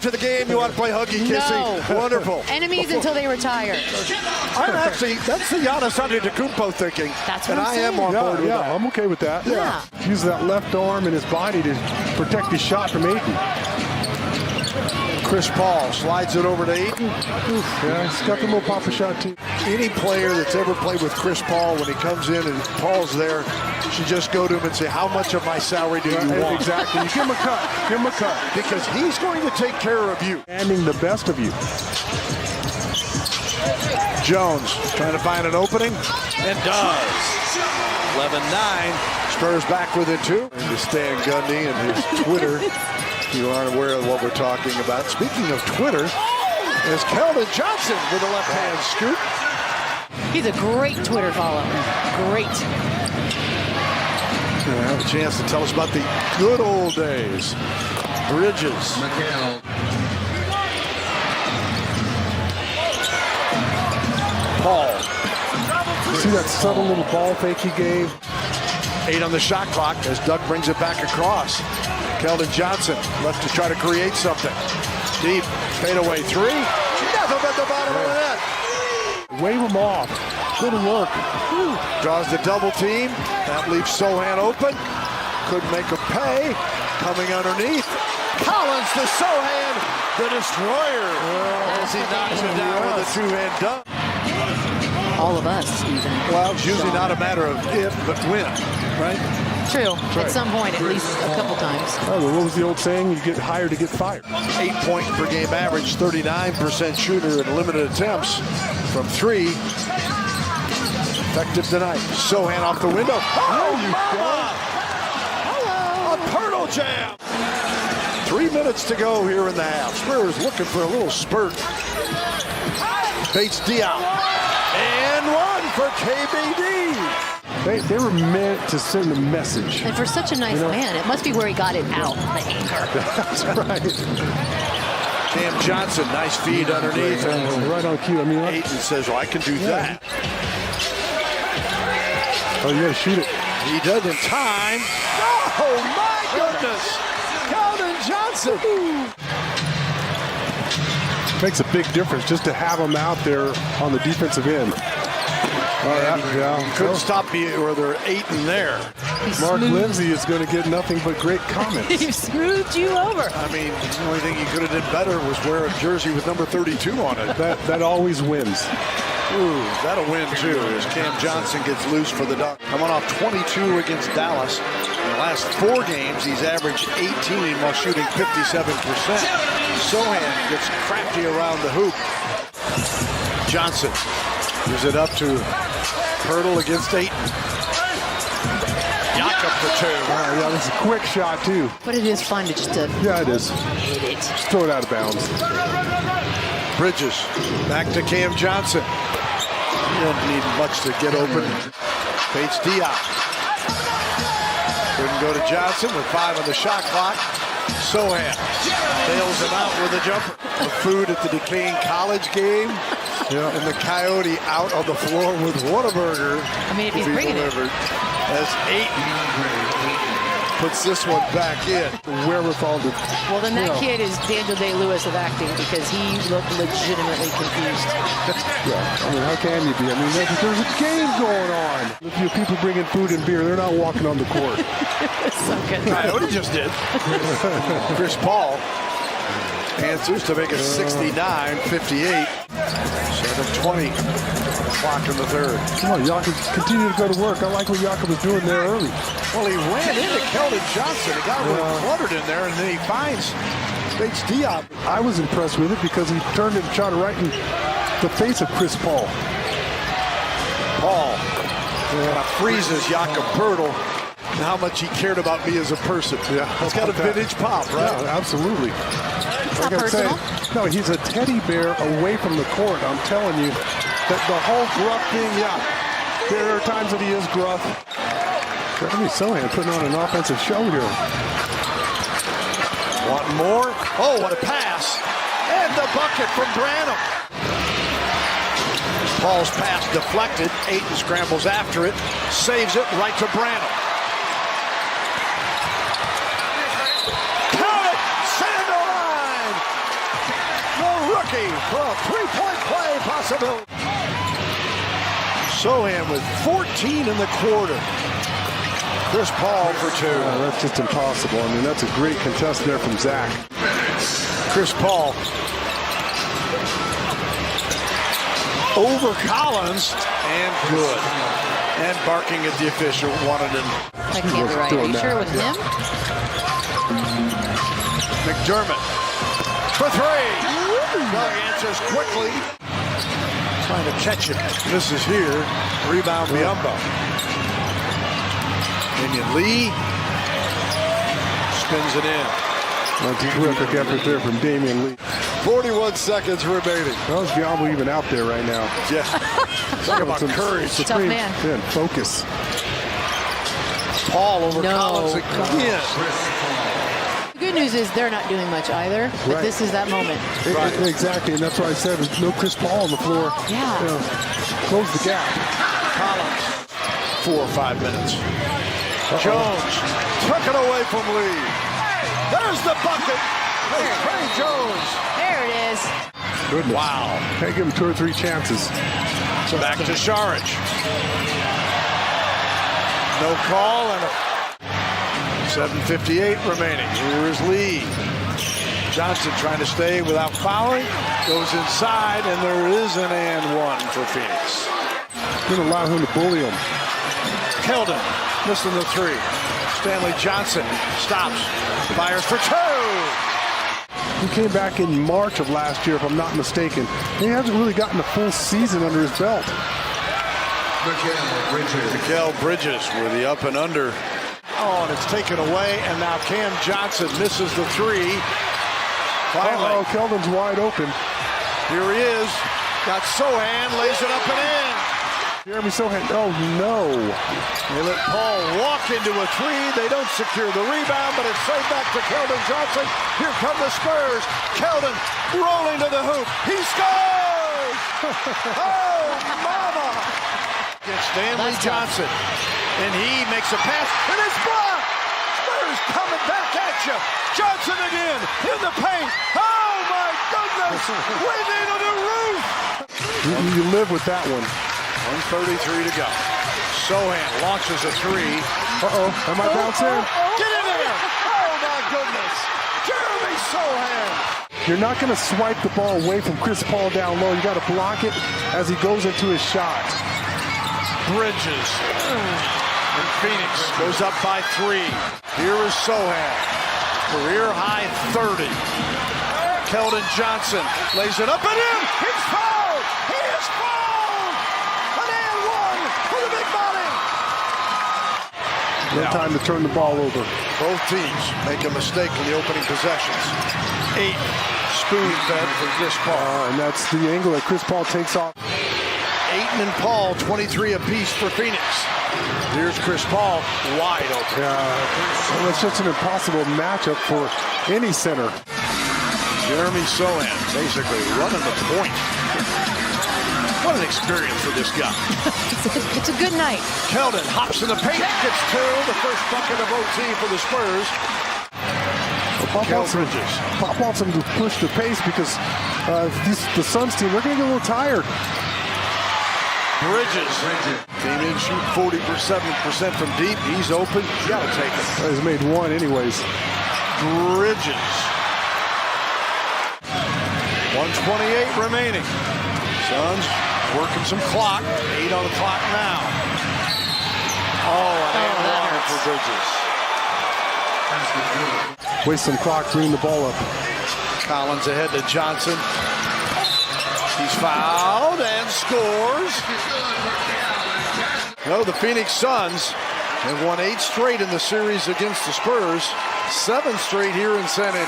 after the game, you want to play huggy-kissy? No. Wonderful. Enemies until they retire. That's the Giannis Antetokounmpo thinking. That's what and I'm I am saying. on board with that. I'm okay with that. Yeah. Use that left arm and his body to protect his shot from Ayton. Chris Paul slides it over to Ayton. Yeah, he's got the little pop shot too. Any player that's ever played with Chris Paul, when he comes in and Paul's there, should just go to him and say, how much of my salary do you want? Exactly. You give him a cut. Give him a cut. Because he's going to take care of you. Handing the best of you. Jones trying to find an opening, and does. 11-9. Spurs back within 2. And to Stan Gundy and his Twitter. You aren't aware of what we're talking about. Speaking of Twitter, is Keldon Johnson with a left-hand scoop. He's a great Twitter follow. Great. Gonna have a chance to tell us about the good old days. Bridges. Paul. See that subtle little ball fake he gave? 8 on the shot clock as Doug brings it back across. Keldon Johnson left to try to create something. Deep fadeaway 3. Nothing but the bottom of the net. Wave him off. Good work. Draws the double team. That leaves Sohan open. Couldn't make him pay. Coming underneath. Collins to Sohan, the destroyer. As he knocks it down with a 2-hand dunk. All of us, even. Well, it's usually not a matter of if, but when, right? True. At some point, at least a couple times. Oh, what was the old saying? You get hired to get fired. 8 point per game average, 39% shooter in limited attempts from 3. Effective tonight. Sohan off the window. Oh, mama! Hello! A Pirtle jam! 3 minutes to go here in the half. Spurs looking for a little spurt. Bates Diop. And 1 for KBD. They were meant to send a message. And for such a nice man, it must be where he got it out, the anger. That's right. Cam Johnson, nice feed underneath. Right on cue. I mean, Ayton says, well, I can do that. Oh, you got to shoot it. He does in time. Oh, my goodness. Keldon Johnson. Makes a big difference just to have him out there on the defensive end. Couldn't stop me, or there are 8 in there. Mark Lindsay is going to get nothing but great comments. He smoothed you over. I mean, the only thing he could have done better was wear a jersey with number 32 on it. That always wins. Ooh, that'll win too, as Cam Johnson gets loose for the dunk. Coming off 22 against Dallas. In the last 4 games, he's averaged 18 while shooting 57%. Sohan gets crafty around the hoop. Johnson gives it up to Pirtle against Ayton. Jakob for 2. Yeah, this is a quick shot too. But it is fun to just Yeah, it is. hit it. Just throw it out of bounds. Bridges back to Cam Johnson. He doesn't need much to get open. Bates Diop. Couldn't go to Johnson with 5 on the shot clock. Sohan bails him out with a jumper. The food at the decaying college game. Yeah. And the Coyote out on the floor with Whataburger. I mean, if he's bringing delivered. As Ayton puts this one back in. Wherewithal to. Well, then that kid is Daniel Day-Lewis of acting, because he looked legitimately confused. Yeah, I mean, how can you be? I mean, there's a game going on. If you people bringing food and beer, they're not walking on the court. So good. Coyote just did. Chris Paul answers to make it 69-58. 7:20 clock in the 3rd. Come on, Jakob, continue to go to work. I like what Jakob was doing there early. Well, he ran into Keldon Johnson. He got cluttered in there, and then he finds Bates Diop. I was impressed with it because he turned and shot right in the face of Chris Paul. Paul freezes Jakob Pirtle. And how much he cared about me as a person. Yeah, it's got a vintage pop, right? Yeah, absolutely. It's not personal. No, he's a teddy bear away from the court. I'm telling you that the whole gruff thing. Yeah, there are times that he is gruff. I mean, Sohan putting on an offensive show here. Want more? Oh, what a pass! And the bucket from Branham. Paul's pass deflected. Ayton scrambles after it, saves it right to Branham. rookie for a three-point play possibility. Sohan with 14 in the quarter. Chris Paul for 2. That's just impossible. I mean, that's a great contest there from Zach. Chris Paul over Collins and good. And barking at the official, wanted him. That can't be right. Are you sure with him? McDermott for 3. Doug answers quickly. Trying to catch it. Misses here. Rebound Biyombo. Damian Lee spins it in. That's a terrific effort there from Damian Lee. 41 seconds remaining. How's Biyombo even out there right now? Yeah. Talk about courage. Tough man. Yeah, focus. Paul over Collins again. The good news is they're not doing much either, but this is that moment. Exactly, and that's why I said there's no Chris Paul on the floor. Yeah. You know, close the gap. Collins, 4 or 5 minutes. Jones took it away from Lee. There's the bucket. Hey, Trey Jones. There it is. Goodness. Wow. Can't give him 2 or 3 chances. Back to Saric. No call and 7:58 remaining. Here is Lee. Johnson trying to stay without fouling. Goes inside, and there is an and 1 for Phoenix. Didn't allow him to bully him. Keldon missing the 3. Stanley Johnson stops. Fires for 2. He came back in March of last year, if I'm not mistaken. He hasn't really gotten a full season under his belt. Mikal Bridges with the up and under. Oh, and it's taken away, and now Cam Johnson misses the 3. Finally. Keldon's wide open. Here he is. Got Sohan, lays it up and in. Jeremy Sohan, oh no. They let Paul walk into a 3. They don't secure the rebound, but it's saved back to Keldon Johnson. Here come the Spurs. Keldon rolling to the hoop. He scores! Oh, mama! It's Stanley Johnson. And he makes a pass, and it's blocked! Spurs coming back at you. Johnson again in the paint. Oh, my goodness! We need a new roof! You live with that one. 1:33 to go. Sohan launches a 3. Uh-oh, am I bouncing? Get in there! Oh, my goodness! Jeremy Sohan! You're not going to swipe the ball away from Chris Paul down low. You got to block it as he goes into his shot. Bridges. And Phoenix goes up by 3. Here is Sohan. Career high 30. Keldon Johnson lays it up and in. He's fouled! He is fouled! An and 1 for the big body. No time to turn the ball over. Both teams make a mistake in the opening possessions. 8 spoon-fed for Chris Paul. And that's the angle that Chris Paul takes off. Ayton and Paul, 23 apiece for Phoenix. Here's Chris Paul, wide open. Well, it's just an impossible matchup for any center. Jeremy Sohan basically running the point. What an experience for this guy. It's a good night. Keldon hops in the paint, gets 2. The first bucket of OT for the Spurs. Pop wants him to push the pace because the Suns team, they're going to get a little tired. Bridges. Came in, shoot 47% from deep. He's open. You got to take it. He's made 1 anyways. Bridges. 1:28 remaining. Suns working some clock. 8 on the clock now. Oh, and 1 for Bridges. Waste some clock, bring the ball up. Collins ahead to Johnson. He's fouled and scores. No, the Phoenix Suns have won 8 straight in the series against the Spurs. 7 straight here in San Antonio.